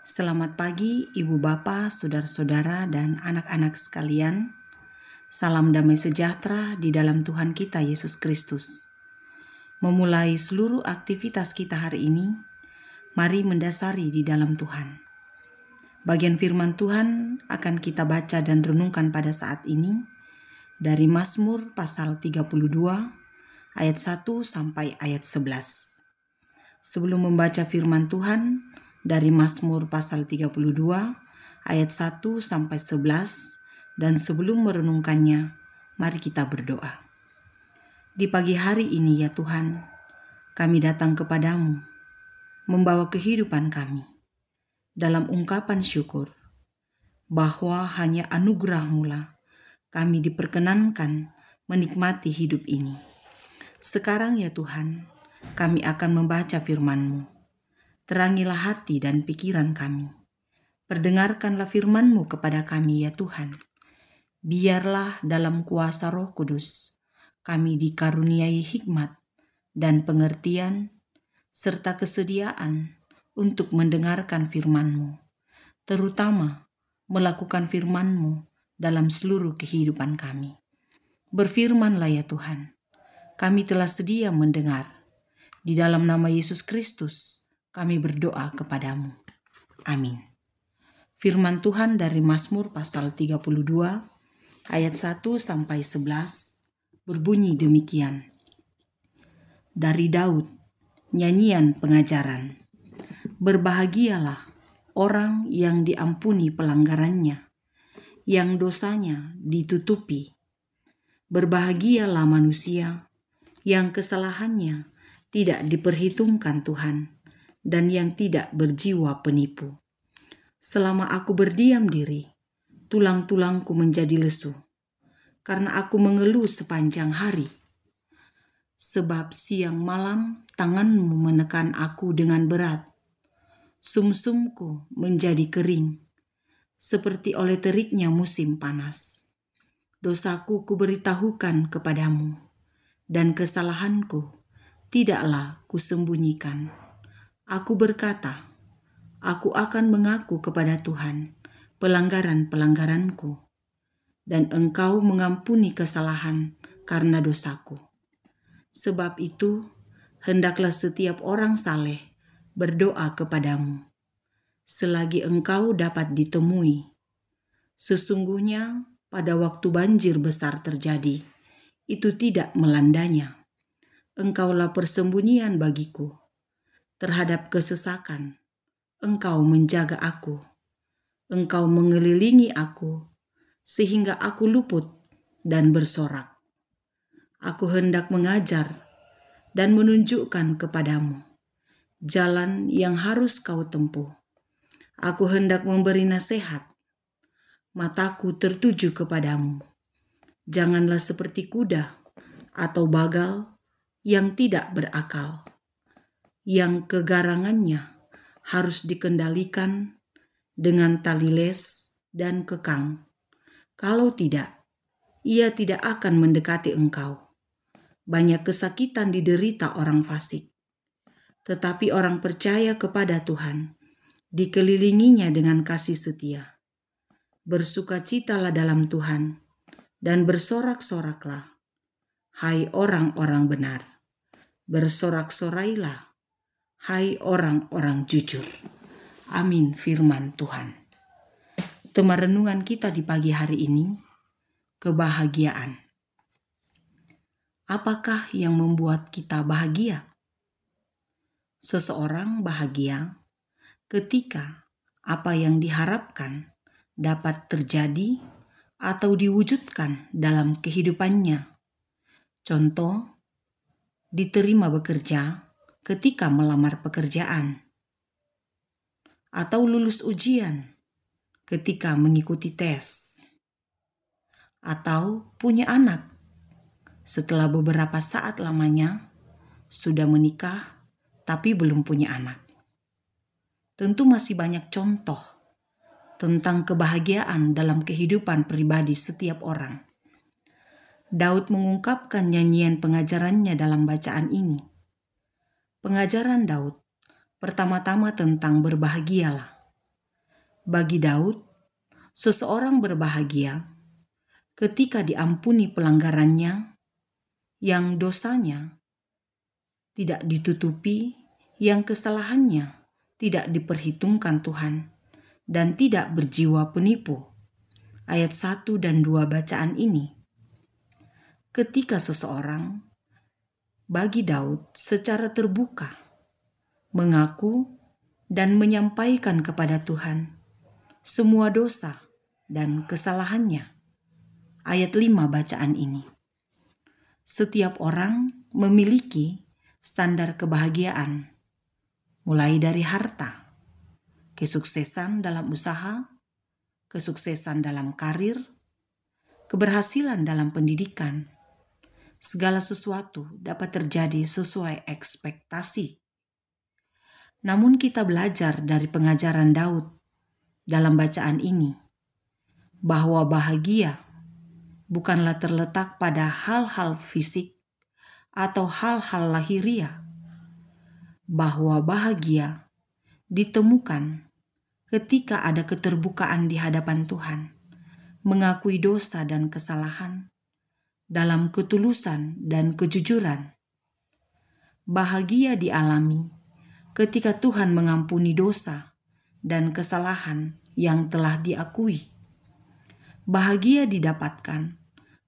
Selamat pagi Ibu Bapa, Saudara-saudara dan anak-anak sekalian. Salam damai sejahtera di dalam Tuhan kita Yesus Kristus. Memulai seluruh aktivitas kita hari ini, mari mendasari di dalam Tuhan. Bagian firman Tuhan akan kita baca dan renungkan pada saat ini dari Mazmur pasal 32 ayat 1 sampai ayat 11. Sebelum membaca firman Tuhan dari Mazmur pasal 32 ayat 1 sampai 11 dan sebelum merenungkannya, mari kita berdoa. Di pagi hari ini ya Tuhan, kami datang kepadamu, membawa kehidupan kami dalam ungkapan syukur bahwa hanya anugerah-Mu lah kami diperkenankan menikmati hidup ini. Sekarang ya Tuhan, kami akan membaca firman-Mu. Terangilah hati dan pikiran kami. Perdengarkanlah firman-Mu kepada kami ya Tuhan. Biarlah dalam kuasa Roh Kudus kami dikaruniai hikmat dan pengertian serta kesediaan untuk mendengarkan firman-Mu, terutama melakukan firman-Mu dalam seluruh kehidupan kami. Berfirmanlah ya Tuhan, kami telah sedia mendengar. Di dalam nama Yesus Kristus kami berdoa kepadamu. Amin. Firman Tuhan dari Mazmur pasal 32 ayat 1 sampai 11 berbunyi demikian. Dari Daud, nyanyian pengajaran. Berbahagialah orang yang diampuni pelanggarannya, yang dosanya ditutupi. Berbahagialah manusia yang kesalahannya tidak diperhitungkan Tuhan dan yang tidak berjiwa penipu. Selama aku berdiam diri, tulang-tulangku menjadi lesu, karena aku mengeluh sepanjang hari. Sebab siang malam tangan-Mu menekan aku dengan berat. Sumsumku menjadi kering, seperti oleh teriknya musim panas. Dosaku kuberitahukan kepadamu, dan kesalahanku tidaklah kusembunyikan. Aku berkata, aku akan mengaku kepada Tuhan pelanggaran-pelanggaranku, dan Engkau mengampuni kesalahan karena dosaku. Sebab itu, hendaklah setiap orang saleh berdoa kepadamu, selagi Engkau dapat ditemui. Sesungguhnya pada waktu banjir besar terjadi, itu tidak melandanya. Engkaulah persembunyian bagiku. Terhadap kesesakan, Engkau menjaga aku. Engkau mengelilingi aku, sehingga aku luput dan bersorak. Aku hendak mengajar dan menunjukkan kepadamu jalan yang harus kau tempuh. Aku hendak memberi nasihat. Mataku tertuju kepadamu. Janganlah seperti kuda atau bagal yang tidak berakal, yang kegarangannya harus dikendalikan dengan tali les dan kekang. Kalau tidak, ia tidak akan mendekati engkau. Banyak kesakitan diderita orang fasik, tetapi orang percaya kepada Tuhan dikelilinginya dengan kasih setia. Bersukacitalah dalam Tuhan dan bersorak-soraklah, hai orang-orang benar. Bersorak-sorailah, hai orang-orang jujur. Amin firman Tuhan. Tema renungan kita di pagi hari ini, kebahagiaan. Apakah yang membuat kita bahagia? Seseorang bahagia ketika apa yang diharapkan dapat terjadi atau diwujudkan dalam kehidupannya. Contoh, diterima bekerja ketika melamar pekerjaan, atau lulus ujian ketika mengikuti tes, atau punya anak setelah beberapa saat lamanya sudah menikah tapi belum punya anak. Tentu masih banyak contoh tentang kebahagiaan dalam kehidupan pribadi setiap orang. Daud mengungkapkan nyanyian pengajarannya dalam bacaan ini. Pengajaran Daud pertama-tama tentang berbahagialah. Bagi Daud, seseorang berbahagia ketika diampuni pelanggarannya yang dosanya tidak ditutupi, yang kesalahannya tidak diperhitungkan Tuhan, dan tidak berjiwa penipu. Ayat 1 dan 2 bacaan ini. Ketika seseorang, bagi Daud secara terbuka, mengaku dan menyampaikan kepada Tuhan semua dosa dan kesalahannya. Ayat 5 bacaan ini. Setiap orang memiliki standar kebahagiaan, mulai dari harta, kesuksesan dalam usaha, kesuksesan dalam karir, keberhasilan dalam pendidikan. Segala sesuatu dapat terjadi sesuai ekspektasi. Namun kita belajar dari pengajaran Daud dalam bacaan ini, bahwa bahagia bukanlah terletak pada hal-hal fisik atau hal-hal lahiriah, bahwa bahagia ditemukan ketika ada keterbukaan di hadapan Tuhan, mengakui dosa dan kesalahan dalam ketulusan dan kejujuran. Bahagia dialami ketika Tuhan mengampuni dosa dan kesalahan yang telah diakui. Bahagia didapatkan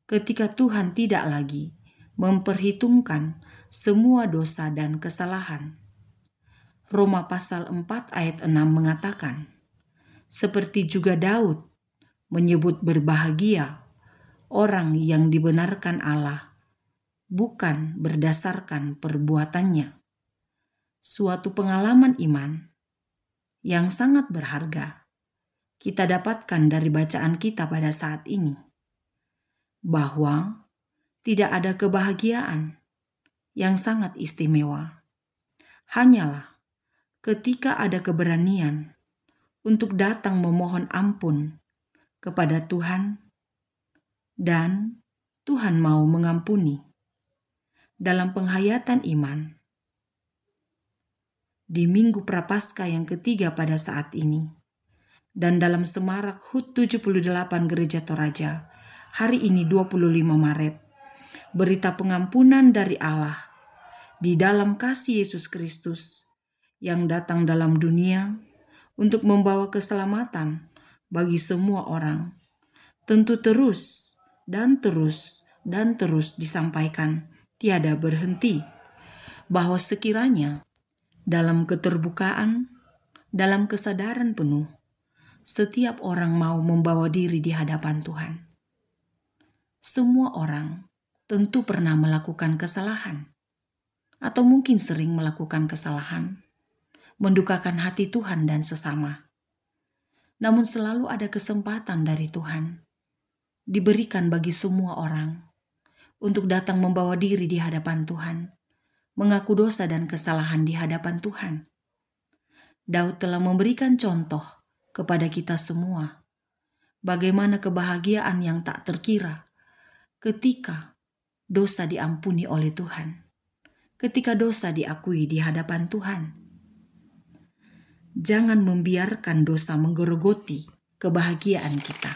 ketika Tuhan tidak lagi memperhitungkan semua dosa dan kesalahan. Roma pasal 4 ayat 6 mengatakan, seperti juga Daud menyebut berbahagia orang yang dibenarkan Allah bukan berdasarkan perbuatannya. Suatu pengalaman iman yang sangat berharga kita dapatkan dari bacaan kita pada saat ini, bahwa tidak ada kebahagiaan yang sangat istimewa, hanyalah ketika ada keberanian untuk datang memohon ampun kepada Tuhan dan Tuhan mau mengampuni. Dalam penghayatan iman, di Minggu Prapaskah yang ketiga pada saat ini, dan dalam semarak HUT 78 Gereja Toraja, hari ini 25 Maret, berita pengampunan dari Allah di dalam kasih Yesus Kristus yang datang dalam dunia untuk membawa keselamatan bagi semua orang, tentu terus dan terus dan terus disampaikan, tiada berhenti, bahwa sekiranya dalam keterbukaan, dalam kesadaran penuh, setiap orang mau membawa diri di hadapan Tuhan. Semua orang tentu pernah melakukan kesalahan, atau mungkin sering melakukan kesalahan, mendukakan hati Tuhan dan sesama. Namun selalu ada kesempatan dari Tuhan, diberikan bagi semua orang, untuk datang membawa diri di hadapan Tuhan, mengaku dosa dan kesalahan di hadapan Tuhan. Daud telah memberikan contoh kepada kita semua, bagaimana kebahagiaan yang tak terkira ketika dosa diampuni oleh Tuhan, ketika dosa diakui di hadapan Tuhan. Jangan membiarkan dosa menggerogoti kebahagiaan kita,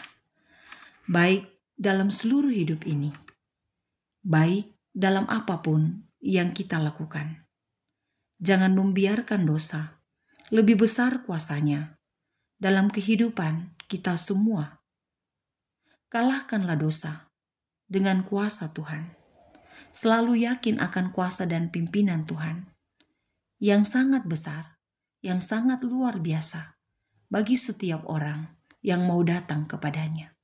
baik dalam seluruh hidup ini, baik dalam apapun yang kita lakukan. Jangan membiarkan dosa lebih besar kuasanya dalam kehidupan kita semua. Kalahkanlah dosa dengan kuasa Tuhan. Selalu yakin akan kuasa dan pimpinan Tuhan yang sangat besar, yang sangat luar biasa bagi setiap orang yang mau datang kepadanya.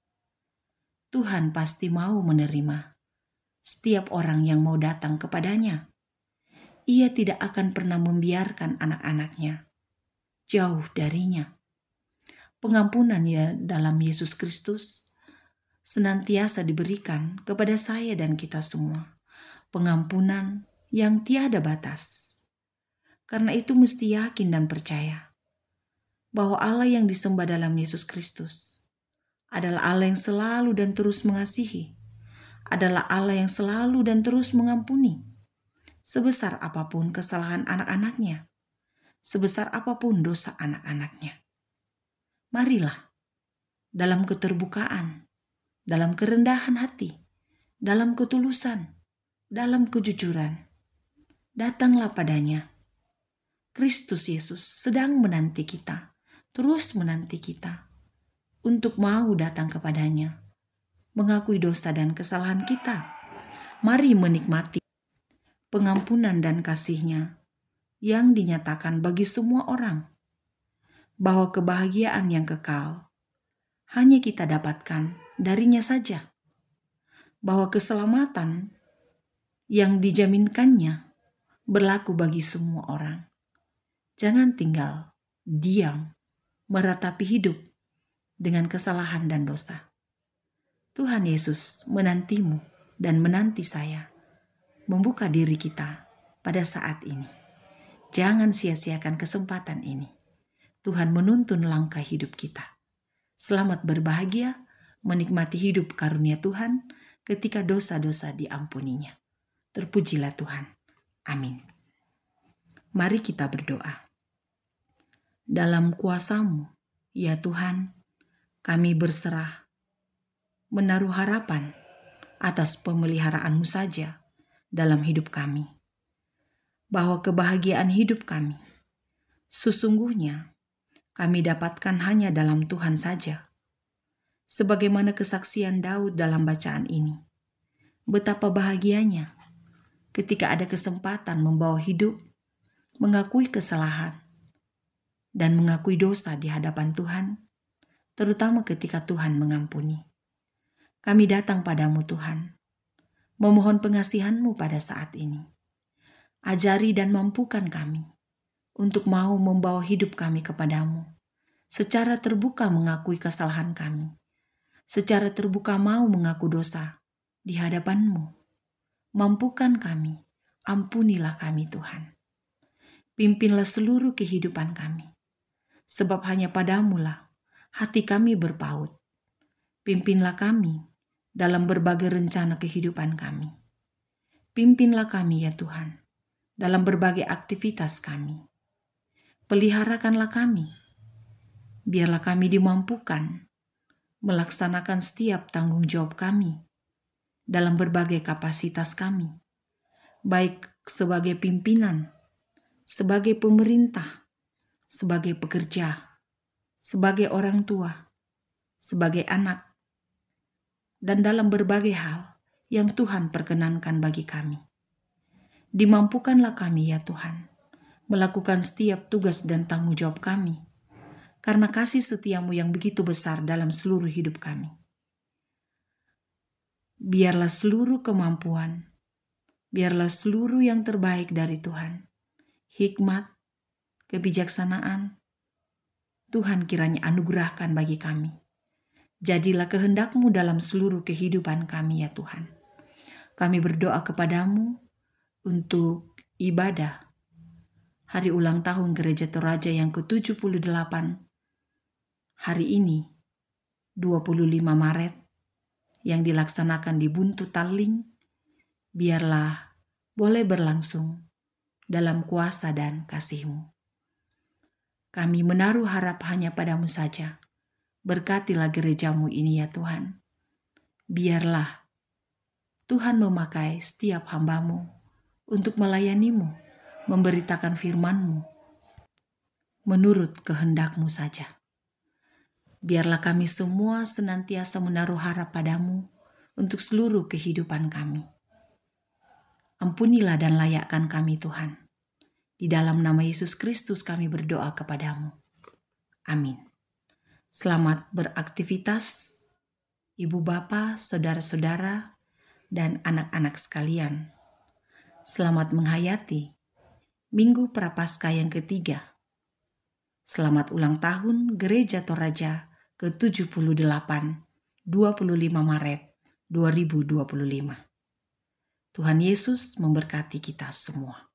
Tuhan pasti mau menerima setiap orang yang mau datang kepadanya. Ia tidak akan pernah membiarkan anak-anaknya jauh darinya. Pengampunan dalam Yesus Kristus senantiasa diberikan kepada saya dan kita semua. Pengampunan yang tiada batas. Karena itu mesti yakin dan percaya bahwa Allah yang disembah dalam Yesus Kristus adalah Allah yang selalu dan terus mengasihi, adalah Allah yang selalu dan terus mengampuni, sebesar apapun kesalahan anak-anaknya, sebesar apapun dosa anak-anaknya. Marilah dalam keterbukaan, dalam kerendahan hati, dalam ketulusan, dalam kejujuran, datanglah padanya. Kristus Yesus sedang menanti kita, terus menanti kita untuk mau datang kepadanya, mengakui dosa dan kesalahan kita. Mari menikmati pengampunan dan kasih-Nya yang dinyatakan bagi semua orang, bahwa kebahagiaan yang kekal hanya kita dapatkan darinya saja, bahwa keselamatan yang dijaminkannya berlaku bagi semua orang. Jangan tinggal diam meratapi hidup dengan kesalahan dan dosa. Tuhan Yesus menantimu dan menanti saya membuka diri kita pada saat ini. Jangan sia-siakan kesempatan ini. Tuhan menuntun langkah hidup kita. Selamat berbahagia, menikmati hidup karunia Tuhan ketika dosa-dosa diampuninya. Terpujilah Tuhan. Amin. Mari kita berdoa. Dalam kuasa-Mu, ya Tuhan, kami berserah, menaruh harapan atas pemeliharaan-Mu saja dalam hidup kami. Bahwa kebahagiaan hidup kami, sesungguhnya kami dapatkan hanya dalam Tuhan saja. Sebagaimana kesaksian Daud dalam bacaan ini. Betapa bahagianya ketika ada kesempatan membawa hidup, mengakui kesalahan, dan mengakui dosa di hadapan Tuhan, terutama ketika Tuhan mengampuni. Kami datang padamu Tuhan, memohon pengasihan-Mu pada saat ini. Ajari dan mampukan kami untuk mau membawa hidup kami kepadamu, secara terbuka mengakui kesalahan kami, secara terbuka mau mengaku dosa di hadapan-Mu. Mampukan kami, ampunilah kami Tuhan. Pimpinlah seluruh kehidupan kami. Sebab hanya padamu-lah hati kami berpaut. Pimpinlah kami dalam berbagai rencana kehidupan kami. Pimpinlah kami ya Tuhan dalam berbagai aktivitas kami. Peliharakanlah kami. Biarlah kami dimampukan melaksanakan setiap tanggung jawab kami dalam berbagai kapasitas kami. Baik sebagai pimpinan, sebagai pemerintah, sebagai pekerja, sebagai orang tua, sebagai anak, dan dalam berbagai hal yang Tuhan perkenankan bagi kami. Dimampukanlah kami ya Tuhan, melakukan setiap tugas dan tanggung jawab kami, karena kasih setia-Mu yang begitu besar dalam seluruh hidup kami. Biarlah seluruh kemampuan, biarlah seluruh yang terbaik dari Tuhan, hikmat, kebijaksanaan, Tuhan kiranya anugerahkan bagi kami. Jadilah kehendak-Mu dalam seluruh kehidupan kami ya Tuhan. Kami berdoa kepadamu untuk ibadah hari ulang tahun Gereja Toraja yang ke-78 hari ini 25 Maret yang dilaksanakan di Buntu Taling. Biarlah boleh berlangsung dalam kuasa dan kasih-Mu. Kami menaruh harap hanya padamu saja. Berkatilah gereja-Mu ini ya Tuhan. Biarlah Tuhan memakai setiap hamba-Mu untuk melayani-Mu, memberitakan firman-Mu menurut kehendak-Mu saja. Biarlah kami semua senantiasa menaruh harap padamu untuk seluruh kehidupan kami. Ampunilah dan layakkan kami Tuhan. Di dalam nama Yesus Kristus kami berdoa kepadamu. Amin. Selamat beraktivitas, ibu bapa, saudara-saudara, dan anak-anak sekalian. Selamat menghayati Minggu Prapaskah yang ketiga. Selamat ulang tahun Gereja Toraja ke-78, 25 Maret 2025. Tuhan Yesus memberkati kita semua.